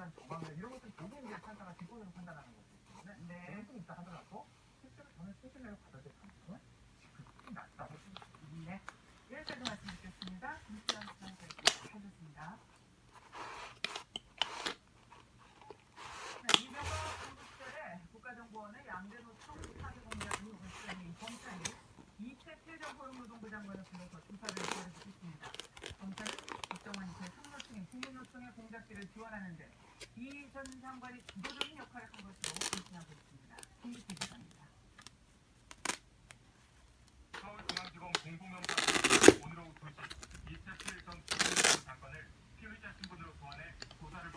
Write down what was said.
부동산 정황을 이런 것들 보고 이제 판사가 기본으로 판단하는 거기 때문에 개연성이 있다 하더라도 실제로 저는 최신을 받아야 될 가능성은 지금 낮다고 생각합니다. 네. 여기까지 말씀 드리겠습니다. 김수현 수장님께 해주셨습니다. 네, 이명박 정부 시절에 국가정보원의 양대노총 사드 공작 의혹을 수행해 검찰이 이채태 정보용노동부 장관을 불러서 조사를 벌여주고 있습니다. 검찰은 국정원 제3노총인 국무노총의 공작비를 지원하는데 이 전 장관이 주도적인 역할을 한 것으로 의심하고 있습니다. 김기태 기자입니다. 서울중앙지검 공동영장 오늘 오후 2시 이채필 전 국무노총 장관을 피의자 신분으로 소환해 조사를